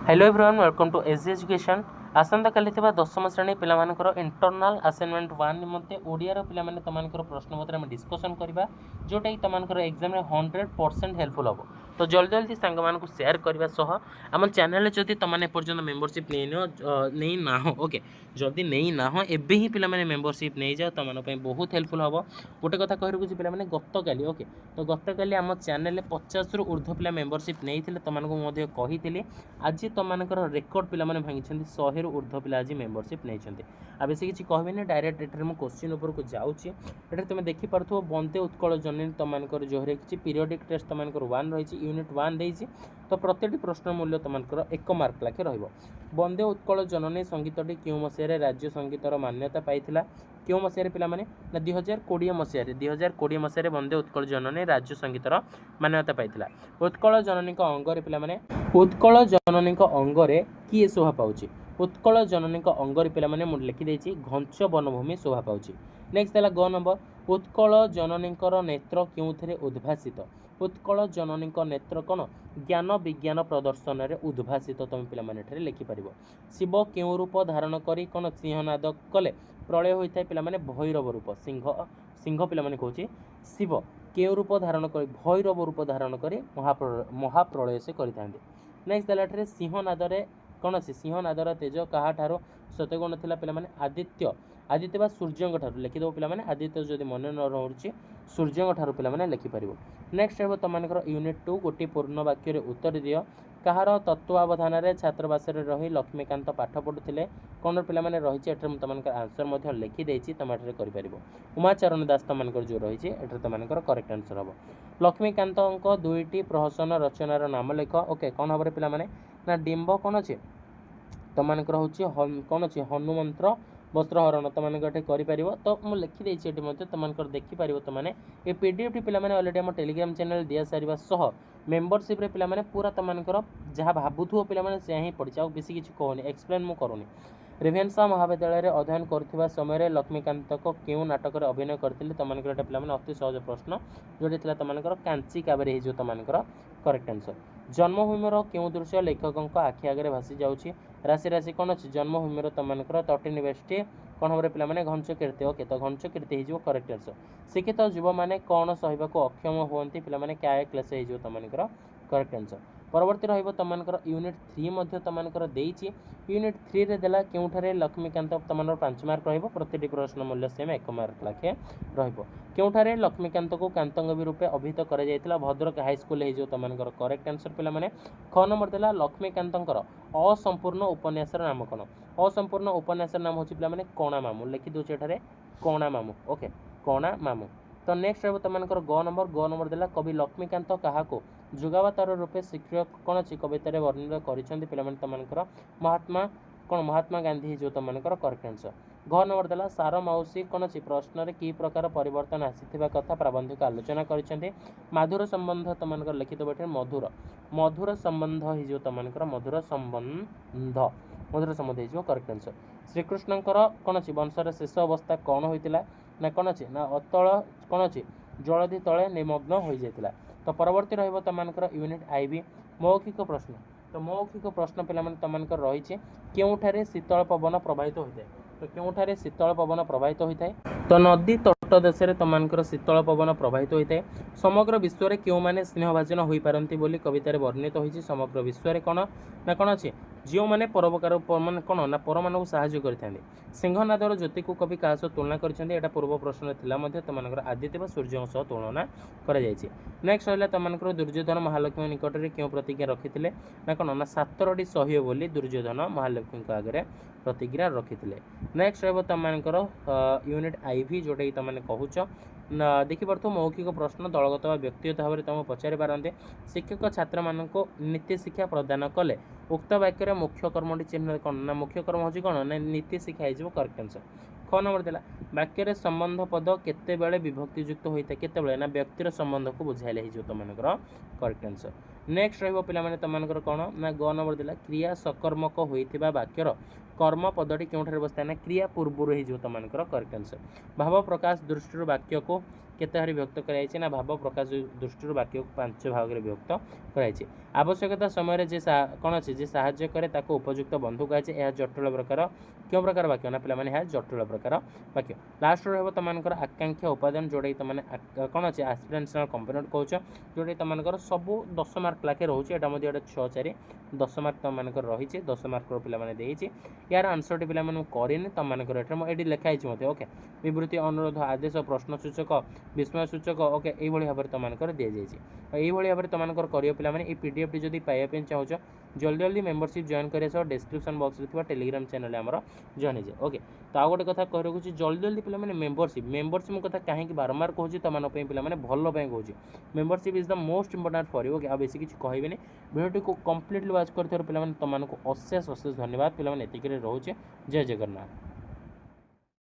Hello everyone welcome to S G education. आसंता काली थिबा 10म श्रेणी पिलामानकर इंटरनल असाइनमेंट 1 निमंते ओडिया पिला माने तमानकर प्रश्न पत्र हम डिस्कशन करबा जोटा कि तमानकर एग्जाम रे 100% हेल्पफुल हो। तो जल्दी जल्दी सांग मान को शेयर करबा सह हम चैनल जदि तमाने पर्यंत मेंबरशिप नहीं ना हो ओके जदि नहीं ना हो एबे ही पिला माने मेंबरशिप नहीं जाओ तमान पे बहुत हेल्पफुल हो। गोटे कथा कहर को पिला माने गत काली ओके तो गत काली हम चैनल 50 रु ऊर्ध्व पिला मेंबरशिप नहीं थिले तमान को मध्य कहिथिले आज तुमकर रेकर्ड पिला भांगी 100 रु ऊर्ध्व पिला आज मेंबरशिप नहीं आ बेसी किसी कहबेनि डायरेक्ट एठरे मु क्वेश्चन ऊपर को जाउची। एठरे तुम देखि पारथो वंदे उत्कल जननी तुमकर जोहरे किछि पीरियोडिक टेस्ट तुमकर 1 रही यूनिट 1 देछि तो प्रत्येक प्रश्न मूल्य तुमकर 1 मार्क लाखे रहिबो। वंदे उत्कल जननी संगीतटी क्यों मसिया राज्य संगीतर मान्यता पाइथिला क्यों मसिया पिला माने ना 2020 मसिया वंदे उत्कल जननी राज्य संगीतर मान्यता पाइथिला। उत्कल जननी अंगरे पिला माने उत्कल जननी अंगरे किए शोभा पाउछि उत्कल जननी अंगरे पिला माने मु लिखि देछि घंच वनभूमि शोभा पाउछि। नेक्स्ट है ग नंबर उत्कल जननी नेत्र क्यों उद्भासित उत्कल जननी नेत्र कौन ज्ञान विज्ञान प्रदर्शन में उद्भासित तुम पे लिखिपर। शिव क्यों रूप धारण कर कौन सिंहनाद कले प्रलय होता है पे भैरव रूप सिंह सिंह पे कौचे शिव क्यों रूप धारण कर भैरव रूप धारण कर महाप्रलय से करते। नेक्स्ट है सिंहनाद कौन अच्छे सिंहनादर तेज क्या सत्यगुण थी पे आदित्य आदित्य बा सूर्य ठार लिखिदेव पे आदित्य जदि मन न रही सूर्य ठार पे लिखिपर। नेक्स्ट है तुम यूनिट 2 गोटे पूर्ण वाक्य उत्तर दियो कहार तत्वावधान छात्रावास रही लक्ष्मीकांत पाठ पढ़ुते कौन पे रही तुम आंसर लिखिदे तुम कर उमाचरण दास तुम जो रही तुम करेक्ट आंसर हम। लक्ष्मीकांत दुईटी प्रहसन रचनार नाम लिख ओके कौन हम पे ना डिंब कौन अच्छे तुमकर हूँ कौन अच्छे हनुमंत्र वस्त्रहरण तुमने कर तो मुझे लिखिदे तुमकर देखिपर तुमने ये पीडीएफ पे अलरेडी आम टेलीग्राम चैनल दि सारा सह मेंबरशिप रे पे पूरा तुमकर जहाँ भावुव पे से ही पड़ी आ बेसी किसी कहूनी एक्सप्लेन मुझे करूनी। रेभेन्सा महाविद्यालय अध्ययन कर समय लक्ष्मीकांत को क्यों नाटक अभिनय करते तुमकर पे अति सहज प्रश्न जोटी तुमकर कांची कावेरी हो तुमकर करेक्ट आंसर। जन्मभूमिर क्यों दृश्य लेखकों आखि आगे भासी जाऊँगी राशि राशि कौन अच्छे जन्मभूमिर तुमकर तटिनिवेशटी कौन हम पे घंच कीर्ति ओके तो घंच कीर्ति हो करेक्ट आंसर। शिक्षित युवा मैंने कौन सहवाक अक्षम हमें पे क्या क्लेश हो तुमकर करेक्ट आंसर। परवर्ती रही तुमकर यूनिट 3 तुमकर देती यूनिट 3 रे देला क्योंठारे लक्ष्मीकांत तुम 5 मार्क रही प्रति प्रश्न मूल्य सेम 1 मार्क लाखे क्योंठारे लक्ष्मीकांत को कांतंगवी रूपे अभिहित कर भद्रक हाईस्कल हो तुमकर करेक्ट आंसर पे ख नंबर देला लक्ष्मीकांत असंपूर्ण उपन्यासर नाम कौन असंपूर्ण उपन्यासर नाम हूँ पे कणा मामू लिखिदे एठारे कणा मामू ओके कणा मामू। तो नेक्स्ट रही तुमकर ग नंबर देला कवि लक्ष्मीकांत क्या जुगावतार रूपे शिक्षक कौन अच्छी कवितार वर्णन कर महात्मा कौन महात्मा गांधी जो तुमकर करेक्ट आंसर। घ नंबर देला सार मौसी कौन अच्छी प्रश्न कि प्रकार परिवर्तन आसी कथा प्राबंधिक आलोचना कर माधुर संबंध तुमकर लिखित बैठे मधुर मधुर संबंध हो तुमकर मधुर संबंध हो करेक्ट आंसर। श्रीकृष्णकर कौन अच्छी वंशर शेष अवस्था कौन होता ना कौन अच्छे ना अतल कौन अच्छे जलधि तले निमग्न हो जाता। तो परवर्ती रही तुमकर यूनिट आईबी मौखिक प्रश्न तो मौखिक प्रश्न पे तुमकर रही क्योंठारे शीतल पवन प्रवाहित होता है तो क्योंठारे शीतल पवन प्रवाहित होता है तो नदी तट देश में तुमकर शीतल पवन प्रवाहित होता है। समग्र विश्व में क्यों मैंने स्नेहभाजन हो पारती बोली कवितार वर्णित होती समग्र विश्व में कौन ना कौन अच्छे जो मैंने परोपकार मान कौन ना पर मानक साहाय्य करते। सिंहनादर ज्योति को कवि क्या सह तुलना कर पूर्व प्रश्न तुमकर आदित्य सूर्य सह तुलना कर। नेक्स्ट रहा तुमकर दुर्योधन महालक्ष्मी निकट में क्यों प्रतिज्ञा रखी ना कौन ना 7टी सह्य बोली दुर्योधन महालक्ष्मी आगे प्रतिज्ञा रखी। नेक्स्ट रहा तुमकर यूनिट आईवी जोटा कि तुमने कहूच देखिपार मौखिक प्रश्न दलगत व्यक्तिगत भाव में तुम पचारि पारते शिक्षक छात्र मान नीति शिक्षा प्रदान कले उक्त वाक्य मुख्य कर्मटी चिन्ह कौन ना मुख्य कर्म हूँ कौन ना नीति शिक्षा हो करेक्ट आंसर। ख नंबर देला वाक्य संबंध पद केते बेले विभक्तियुक्त होता है केते बेले ना व्यक्तिर संबंध को बुझाइले हो तुमकर करेक्ट आंसर। नेक्स्ट रहिबो पिला माने तमानकर कोन ना ग नंबर दिला क्रिया सकर्मक होइथिबा वाक्यर कर्म पदटी केउठारे बसता ना क्रिया पूर्व रही जो तमानकर करेक्ट आंसर भाव प्रकाश दृष्टि वाक्य को केते हारी विभक्त कराइछि ना भाव प्रकाश दृष्टि वाक्य को 5 भाग रे विभक्त कराइछि आवश्यकता समय रे जे कोन अछि जे सहाय्य करे ताको उपयुक्त बंधु कहै छै या जटिल प्रकार क्यों प्रकार वाक्य ना पिला माने है जटिल प्रकार वाक्य लास्ट रहबो तमानकर आकांक्षा उपादान जोड़े तमाने कोन अछि एस्पिरेशनल कंपोनेंट कहउछ जोड़े तमानकर सब 10 मार्क लाके रहउछ एटा मध्ये 6 4 10 मार्क तमानकर रही छै 10 मार्क रो पिला माने देइ छै यार आंसर टी पिला माने करिन तमानकर एटा म एडी लिखाइ छै मते ओके विवृत्ति अनुरोध आदेश प्रश्न सूचक विस्मय सूचक ओके एई भली भाबरे तमानकर दे जाय छै एई भली भाबरे तमानकर करियो पिला माने ए पीडीएफ टी जदी पाइया पे चाहउछ जल्दी जल्दी मेंबरशिप जॉइन करे सो डिस्क्रिप्शन बॉक्स रे थिबा टेलीग्राम चैनल हमर जॉइन जे ओके तो आ गोटे कथा कह रखुची जल्दी जल्दी पिला माने मेंबरशिप कथा काहे कि बारंबार कहूची तमान पे पिला माने भलो पे कहूची membership is the most important for you okay आ बेसी किछ कहबेनी वीडियो को कंप्लीटली वॉच करथर पिला माने तमान को अशेष अशेष धन्यवाद पिला माने एतिकरे रहउचे जय जगन्नाथ।